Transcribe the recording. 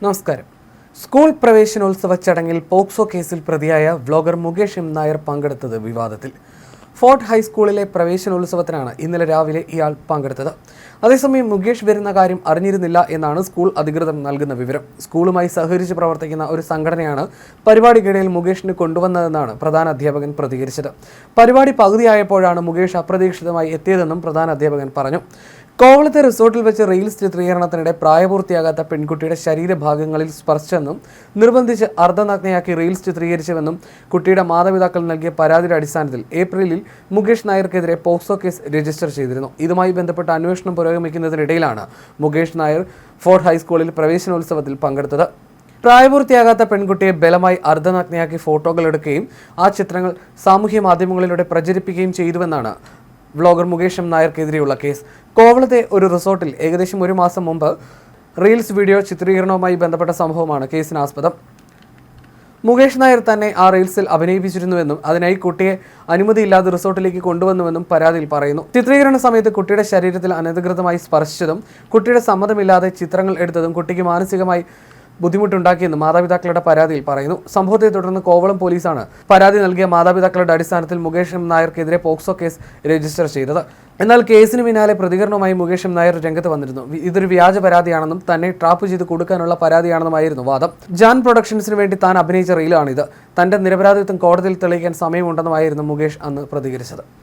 നമസ്കാരം. സ്കൂൾ പ്രവേശനോത്സവ ചടങ്ങിൽ പോക്സോ കേസിൽ പ്രതിയായ വ്ലോഗർ മുകേഷ് എം നായർ പങ്കെടുത്തത് വിവാദത്തിൽ. ഫോർട്ട് ഹൈസ്കൂളിലെ പ്രവേശനോത്സവത്തിനാണ് ഇന്നലെ രാവിലെ ഇയാൾ പങ്കെടുത്തത്. അതേസമയം മുകേഷ് വരുന്ന കാര്യം അറിഞ്ഞിരുന്നില്ല എന്നാണ് സ്കൂൾ അധികൃതർ നൽകുന്ന വിവരം. സ്കൂളുമായി സഹകരിച്ച് പ്രവർത്തിക്കുന്ന ഒരു സംഘടനയാണ് പരിപാടിക്കിടയിൽ മുകേഷിന് കൊണ്ടുവന്നതെന്നാണ് പ്രധാന അധ്യാപകൻ പ്രതികരിച്ചത്. പരിപാടി പകുതിയായപ്പോഴാണ് മുകേഷ് അപ്രതീക്ഷിതമായി എത്തിയതെന്നും പ്രധാന അധ്യാപകൻ പറഞ്ഞു. കോവളത്തെ റിസോർട്ടിൽ വെച്ച് റീൽസ് ചിത്രീകരണത്തിനിടെ പ്രായപൂർത്തിയാകാത്ത പെൺകുട്ടിയുടെ ശരീരഭാഗങ്ങളിൽ സ്പർശിച്ചെന്നും നിർബന്ധിച്ച് അർദ്ധനഗ്നയാക്കി റീൽസ് ചിത്രീകരിച്ചുവെന്നും കുട്ടിയുടെ മാതാപിതാക്കൾ നൽകിയ പരാതിയുടെ അടിസ്ഥാനത്തിൽ ഏപ്രിലിൽ മുകേഷ് നായർക്കെതിരെ പോക്സോ കേസ് രജിസ്റ്റർ ചെയ്തിരുന്നു. ഇതുമായി ബന്ധപ്പെട്ട അന്വേഷണം പുരോഗമിക്കുന്നതിനിടയിലാണ് മുകേഷ് നായർ ഫോർട്ട് ഹൈസ്കൂളിൽ പ്രവേശനോത്സവത്തിൽ പങ്കെടുത്തത്. പ്രായപൂർത്തിയാകാത്ത പെൺകുട്ടിയെ ബലമായി അർദ്ധനഗ്നയാക്കി ഫോട്ടോകൾ എടുക്കുകയും ആ ചിത്രങ്ങൾ സാമൂഹ്യ മാധ്യമങ്ങളിലൂടെ പ്രചരിപ്പിക്കുകയും ചെയ്തുവെന്നാണ് വ്ലോഗർ മുകേഷ് എം നായർക്കെതിരെയുള്ള കേസ്. കോവളത്തെ ഒരു റിസോർട്ടിൽ ഏകദേശം ഒരു മാസം മുമ്പ് റീൽസ് വീഡിയോ ചിത്രീകരണവുമായി ബന്ധപ്പെട്ട സംഭവമാണ് കേസിനാസ്പദം. മുകേഷ് നായർ തന്നെ ആ റീൽസിൽ അഭിനയിപ്പിച്ചിരുന്നുവെന്നും അതിനായി കുട്ടിയെ അനുമതിയില്ലാതെ റിസോർട്ടിലേക്ക് കൊണ്ടുവന്നുവെന്നും പരാതിയിൽ പറയുന്നു. ചിത്രീകരണ സമയത്ത് കുട്ടിയുടെ ശരീരത്തിൽ അനധികൃതമായി സ്പർശിച്ചതും കുട്ടിയുടെ സമ്മതമില്ലാതെ ചിത്രങ്ങൾ എടുത്തതും കുട്ടിക്ക് മാനസികമായി ബുദ്ധിമുട്ടുണ്ടാക്കിയെന്ന് മാതാപിതാക്കളുടെ പരാതിയിൽ പറയുന്നു. സംഭവത്തെ തുടർന്ന് കോവളം പോലീസാണ് പരാതി നൽകിയ മാതാപിതാക്കളുടെ അടിസ്ഥാനത്തിൽ മുകേഷ് എം നായർക്കെതിരെ പോക്സോ കേസ് രജിസ്റ്റർ ചെയ്തത്. എന്നാൽ കേസിന് പിന്നാലെ പ്രതികരണവുമായി മുകേഷ് എം നായർ രംഗത്ത് വന്നിരുന്നു. ഇതൊരു വ്യാജ പരാതിയാണെന്നും തന്നെ ട്രാപ്പ് ചെയ്ത് കൊടുക്കാനുള്ള പരാതിയാണെന്നുമായിരുന്നു വാദം. ജാൻ പ്രൊഡക്ഷൻസിന് വേണ്ടി താൻ അഭിനയിച്ച റീലാണിത്. തന്റെ നിരപരാധിത്വം കോടതിയിൽ തെളിയിക്കാൻ സമയമുണ്ടെന്നുമായിരുന്നു മുകേഷ് അന്ന് പ്രതികരിച്ചത്.